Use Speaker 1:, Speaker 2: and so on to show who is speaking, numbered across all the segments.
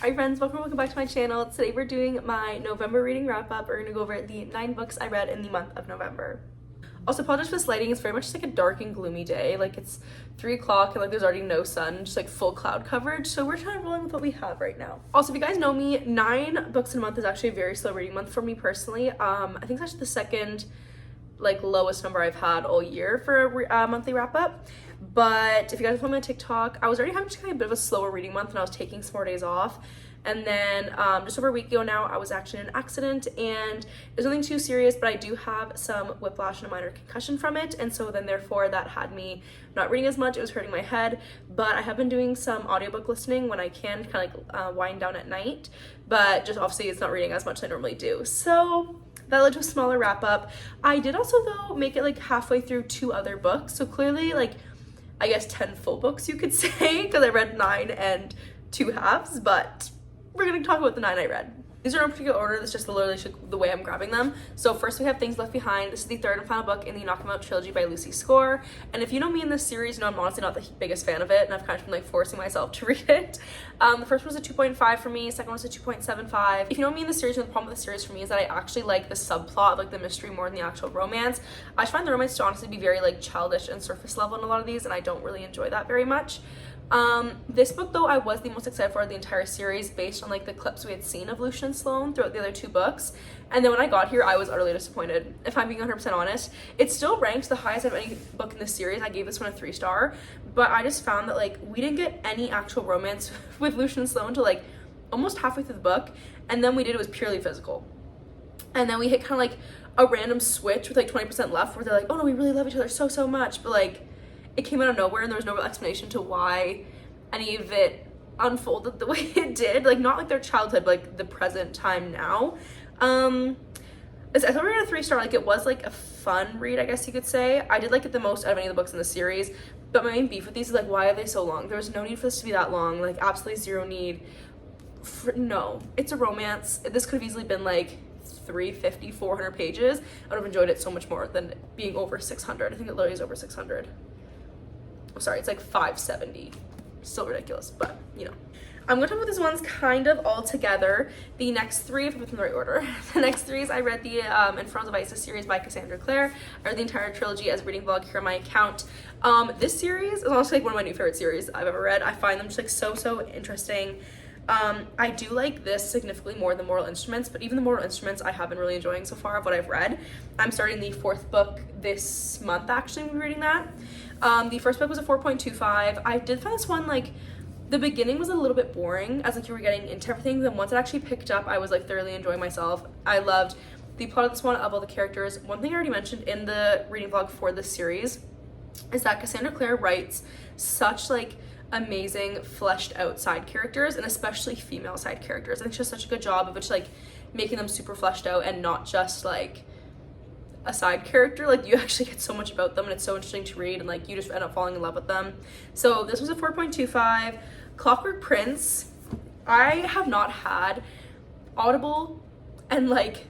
Speaker 1: Hi friends, welcome back to my channel. Today we're doing my November reading wrap up. We're gonna go over the 9 books I read in the month of November. Also, apologize for this lighting. It's very much just like a dark and gloomy day. Like it's 3 o'clock and like there's already no sun, just like full cloud coverage. So we're kind of rolling with what we have right now. Also, if you guys know me, 9 books in a month is actually a very slow reading month for me personally. I think it's actually the second like lowest number I've had all year for a monthly wrap up. But if you guys follow me on TikTok, I was already having just kind of a bit of a slower reading month and I was taking some more days off. And then just over a week ago now, I was actually in an accident and there's nothing too serious, but I do have some whiplash and a minor concussion from it. And so then therefore that had me not reading as much. It was hurting my head, but I have been doing some audiobook listening when I can, kind of like wind down at night, but just obviously it's not reading as much as I normally do. So that led to a smaller wrap up. I did also though make it like halfway through 2 other books. So clearly like, I guess 10 full books you could say, because I read 9 and 2 halves, but we're gonna talk about the 9 I read. These are in no particular order, that's just literally the way I'm grabbing them. So first we have Things Left Behind. This is the 3rd and final book in the Knock 'Em Out trilogy by Lucy Score. And if you know me in this series, you know I'm honestly not the biggest fan of it, and I've kind of been like forcing myself to read it. The first one was a 2.5 for me, second one was a 2.75. If you know me in the series, you know the problem with the series for me is that I actually like the subplot, like the mystery more than the actual romance. I just find the romance to honestly be very like childish and surface level in a lot of these, and I don't really enjoy that very much. This book though I was the most excited for the entire series based on like the clips we had seen of Lucian and Sloane throughout the other 2 books, and then when I got here I was utterly disappointed, if I'm being 100% honest. It still ranks the highest of any book in this series. I gave this one a 3-star, but I just found that like we didn't get any actual romance with Lucian and Sloane till like almost halfway through the book, and then it was purely physical, and then we hit kind of like a random switch with like 20% left where they're like, oh no, we really love each other so much, but like it came out of nowhere and there was no real explanation to why any of it unfolded the way it did. Like not like their childhood, but like the present time now. I thought we were at a 3-star. Like it was like a fun read, I guess you could say. I did like it the most out of any of the books in the series, but my main beef with these is like, why are they so long? There was no need for this to be that long. Like absolutely zero need. No, it's a romance. This could have easily been like 350, 400 pages. I would have enjoyed it so much more than being over 600. I think it literally is over 600. I'm sorry, it's like 570. Still ridiculous, but you know. I'm gonna talk about these ones kind of all together. The next 3, if I'm in the right order, the next 3 is I read the Infernal Devices series by Cassandra Clare. I read the entire trilogy as a reading vlog here on my account. This series is honestly like one of my new favorite series I've ever read. I find them just like so interesting. I do like this significantly more than Mortal Instruments, but even the Mortal Instruments I have been really enjoying so far of what I've read. I'm starting the 4th book this month actually, we'll be reading that. The first book was a 4.25. I did find this one like the beginning was a little bit boring as like you were getting into everything. Then once it actually picked up, I was like thoroughly enjoying myself. I loved the plot of this one, of all the characters. One thing I already mentioned in the reading vlog for this series is that Cassandra Clare writes such like amazing fleshed out side characters, and especially female side characters. I think she does such a good job of just like making them super fleshed out and not just like a side character. Like you actually get so much about them and it's so interesting to read, and like you just end up falling in love with them. So this was a 4.25. Clockwork Prince, I have not had audible and like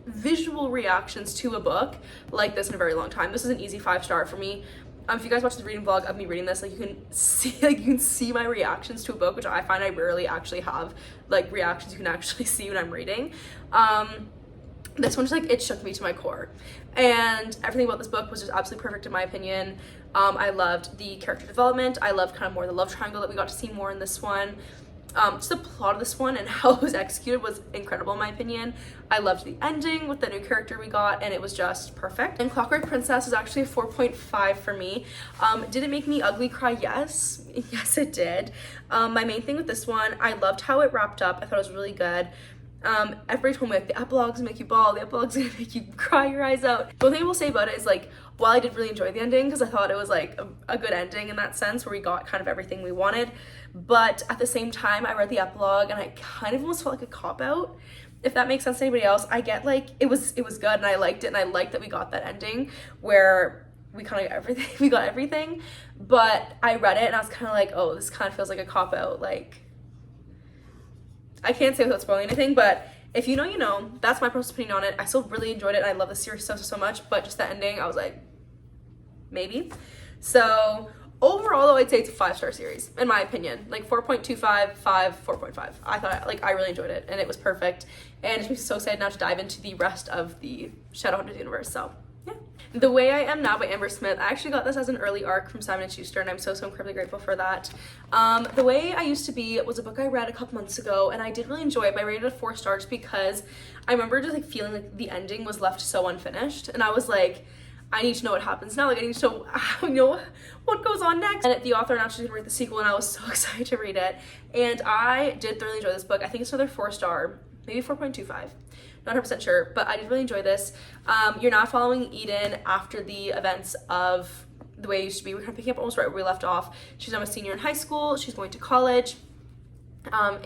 Speaker 1: visual reactions to a book like this in a very long time. This is an easy 5-star for me. If you guys watch the reading vlog of me reading this, like you can see my reactions to a book, which I find I rarely actually have like reactions you can actually see when I'm reading. This one just like it shook me to my core, and everything about this book was just absolutely perfect in my opinion. I loved the character development. I loved kind of more the love triangle that we got to see more in this one. Just the plot of this one and how it was executed was incredible in my opinion. I loved the ending with the new character we got, and it was just perfect. And Clockwork Princess is actually a 4.5 for me. Did it make me ugly cry? Yes it did. My main thing with this one, I loved how it wrapped up. I thought it was really good. Everybody told me like the epilogues make you bawl, the epilogues gonna make you cry your eyes out. The only thing I will say about it is like, while I did really enjoy the ending because I thought it was like a good ending in that sense where we got kind of everything we wanted, but at the same time I read the epilogue and I kind of almost felt like a cop-out, if that makes sense to anybody else. I get like it was good and I liked it, and I liked that we got that ending where we kind of got everything, but I read it and I was kind of like, oh, this kind of feels like a cop-out. Like I can't say without spoiling anything, but if you know, you know. That's my personal opinion on it. I still really enjoyed it and I love the series so much, but just the ending, I was like, maybe. So Overall, though, I'd say it's a 5-star series, in my opinion. Like 4.25, 5, 4.5. I thought, like, I really enjoyed it, and it was perfect. And it makes me so excited now to dive into the rest of the Shadowhunters universe, so yeah. The Way I Am Now by Amber Smith. I actually got this as an early ARC from Simon & Schuster, and I'm so incredibly grateful for that. The Way I Used to Be was a book I read a couple months ago, and I did really enjoy it, but I rated it 4 stars because I remember just like feeling like the ending was left so unfinished, and I was like, I need to know what happens now. Like, I need to know, what goes on next. And the author announced she's gonna write the sequel, and I was so excited to read it. And I did thoroughly enjoy this book. I think it's another 4-star, maybe 4.25. Not 100% sure, but I did really enjoy this. You're now following Eden after the events of The Way It Used to Be. We're kind of picking up almost right where we left off. She's now a senior in high school. She's going to college. And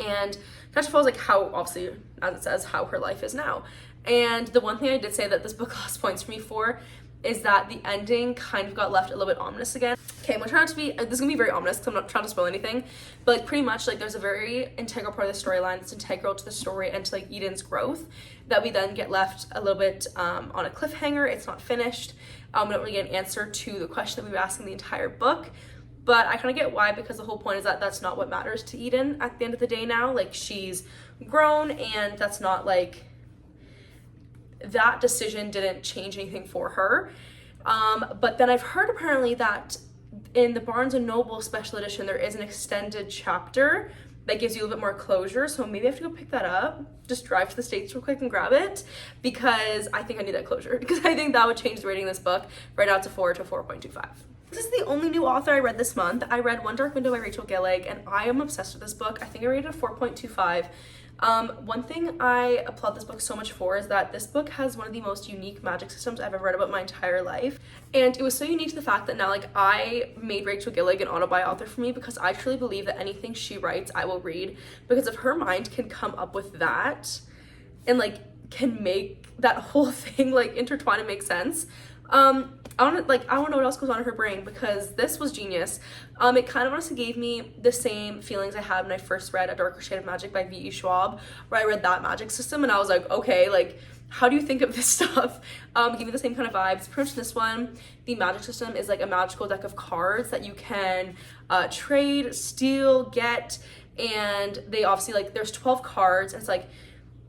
Speaker 1: kind of follows like how, obviously, as it says, how her life is now. And the one thing I did say that this book lost points for me for is that the ending kind of got left a little bit ominous again. Okay, I'm gonna try not to be, this is gonna be very ominous because I'm not trying to spoil anything, but like pretty much like there's a very integral part of the storyline that's integral to the story and to like Eden's growth that we then get left a little bit on a cliffhanger. It's not finished. We don't really get an answer to the question that we've been asking the entire book, but I kind of get why, because the whole point is that that's not what matters to Eden at the end of the day now. Like, she's grown, and that's not like, that decision didn't change anything for her. But then I've heard apparently that in the Barnes & Noble special edition, there is an extended chapter that gives you a little bit more closure. So maybe I have to go pick that up, just drive to the States real quick and grab it, because I think I need that closure, because I think that would change the rating of this book right now to 4 to 4.25. This is the only new author I read this month. I read One Dark Window by Rachel Gillig, and I am obsessed with this book. I think I rated it a 4.25. One thing I applaud this book so much for is that this book has one of the most unique magic systems I've ever read about my entire life. And it was so unique to the fact that now, like, I made Rachel Gillig an auto-buy author for me, because I truly believe that anything she writes, I will read, because if her mind can come up with that and, like, can make that whole thing, like, intertwine and make sense, I don't know what else goes on in her brain, because this was genius. It kind of honestly gave me the same feelings I had when I first read A Darker Shade of Magic by V.E. Schwab, where I read that magic system and I was like, okay, like, how do you think of this stuff? Give me the same kind of vibes. Pretty much this one, the magic system is like a magical deck of cards that you can trade, steal, get, and they obviously, like, there's 12 cards, and it's like,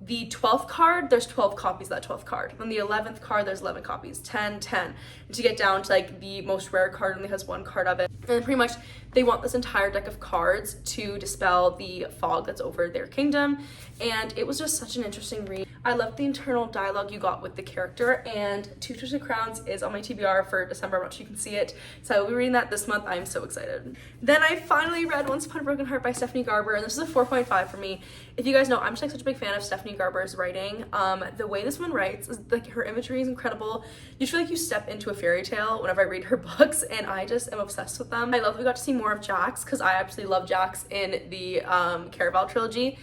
Speaker 1: the 12th card, there's 12 copies of that 12th card. Then the 11th card, there's 11 copies, 10, 10. And to get down to like the most rare card only has 1 card of it. And pretty much they want this entire deck of cards to dispel the fog that's over their kingdom. And it was just such an interesting read. I loved the internal dialogue you got with the character, and Two Twisted Crowns is on my TBR for December. I'm not sure you can see it. So I will be reading that this month. I'm so excited. Then I finally read Once Upon a Broken Heart by Stephanie Garber, and this is a 4.5 for me. If you guys know, I'm just like such a big fan of Stephanie Garber's writing. The way this one writes is like, her imagery is incredible. You feel like you step into a fairy tale whenever I read her books, and I just am obsessed with them. I love that we got to see more of Jax, because I absolutely love Jax in the Caraval trilogy.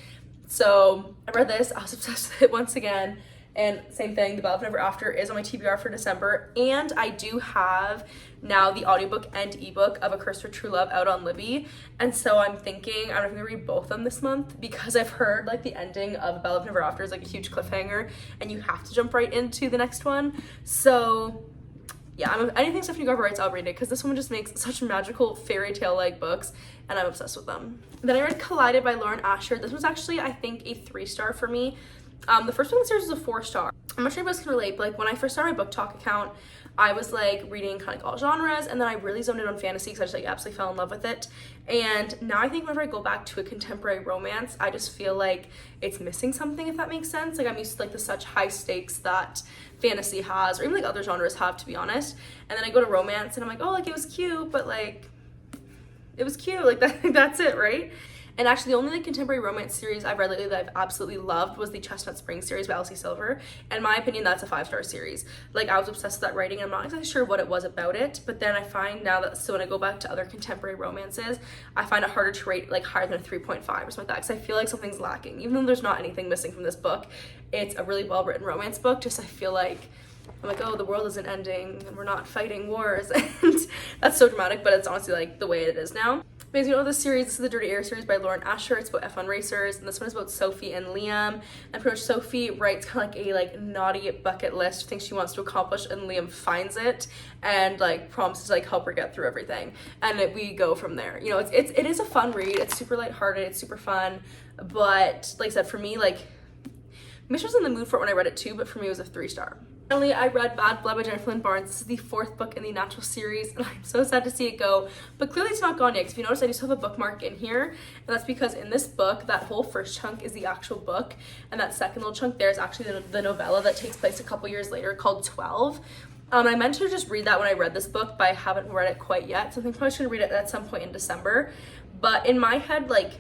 Speaker 1: So I read this, I was obsessed with it once again, and same thing, The Ballad of Never After is on my TBR for December, and I do have now the audiobook and ebook of A Curse for True Love out on Libby, and so I'm thinking I'm gonna read both of them this month, because I've heard like the ending of The Ballad of Never After is like a huge cliffhanger, and you have to jump right into the next one. So yeah, anything Stephanie Garber writes, I'll read it, because this one just makes such magical fairy tale-like books, and I'm obsessed with them. Then I read Collided by Lauren Asher. This was actually, I think, a 3-star for me. The first one in the series was a 4-star. I'm not sure if you guys can relate, but like when I first started my book talk account, I was like reading kind of like all genres, and then I really zoned in on fantasy because I just like absolutely fell in love with it. And now I think whenever I go back to a contemporary romance, I just feel like it's missing something, if that makes sense. Like, I'm used to like the such high stakes that fantasy has, or even like other genres have, to be honest. And then I go to romance and I'm like, oh, like it was cute, but like it was cute, like that's it, right? And actually the only like contemporary romance series I've read lately that I've absolutely loved was the Chestnut Spring series by Elsie Silver. In my opinion, that's a 5-star series. Like, I was obsessed with that writing, and I'm not exactly sure what it was about it, but then I find now that, so when I go back to other contemporary romances, I find it harder to rate like higher than a 3.5 or something like that, because I feel like something's lacking. Even though there's not anything missing from this book, it's a really well-written romance book, just I feel like I'm like, oh, the world isn't ending and we're not fighting wars, and that's so dramatic, but it's honestly like the way it is now. Because you know this series, this is the Dirty Air series by Lauren Asher. It's about F1 racers, and this one is about Sophie and Liam. And pretty much Sophie writes kind of like a naughty bucket list, things she wants to accomplish, and Liam finds it and like promises to like help her get through everything. And we go from there. You know, it is a fun read. It's super lighthearted. It's super fun. But like I said, for me, like Mish was in the mood for it when I read it too, but for me it was a 3-star. Finally, I read Bad Blood by Jennifer Lynn Barnes. This is the 4th book in the Natural series, and I'm so sad to see it go. But clearly it's not gone yet, because if you notice, I just have a bookmark in here, and that's because in this book, that whole first chunk is the actual book, and that second little chunk there is actually the novella that takes place a couple years later called 12. I meant to just read that when I read this book, but I haven't read it quite yet, so I think I'm probably going to read it at some point in December. But in my head, like,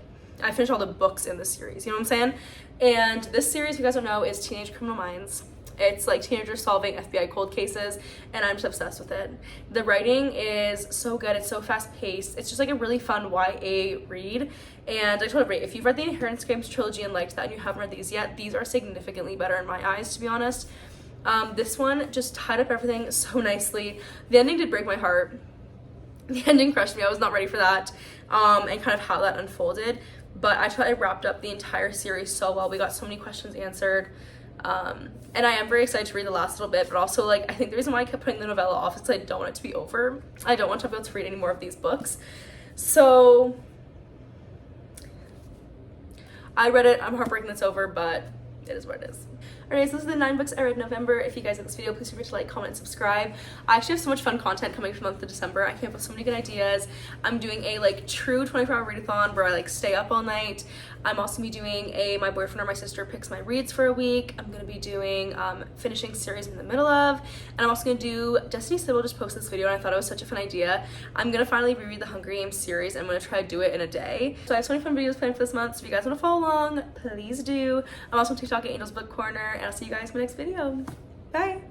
Speaker 1: I finished all the books in this series, you know what I'm saying? And this series, if you guys don't know, is Teenage Criminal Minds. It's like teenagers solving FBI cold cases, and I'm just obsessed with it. The writing is so good. It's so fast paced. It's just like a really fun YA read. And I told everybody, if you've read the Inheritance Games trilogy and liked that and you haven't read these yet, these are significantly better in my eyes, to be honest. This one just tied up everything so nicely. The ending did break my heart. The ending crushed me. I was not ready for that, and kind of how that unfolded. But I thought I wrapped up the entire series so well. We got so many questions answered. And I am very excited to read the last little bit, but also like I think the reason why I kept putting the novella off is because I don't want it to be over. I don't want to be able to read any more of these books. So I read it. I'm heartbroken it's over, but it is what it is. Alright, so those are the 9 books I read in November. If you guys like this video, please remember to like, comment, and subscribe. I actually have so much fun content coming for the month of December. I came up with so many good ideas. I'm doing a like true 24-hour readathon where I like stay up all night. I'm also gonna be doing a my boyfriend or my sister picks my reads for a week. I'm gonna be doing finishing series in the middle of, and I'm also gonna do Destiny Sybil just posted this video and I thought it was such a fun idea. I'm gonna finally reread the Hunger Games series. I'm gonna try to do it in a day. So I have so many fun videos planned for this month, so if you guys want to follow along, please do. I'm also on TikTok at Angel's Book Corner, and I'll see you guys in my next video. Bye!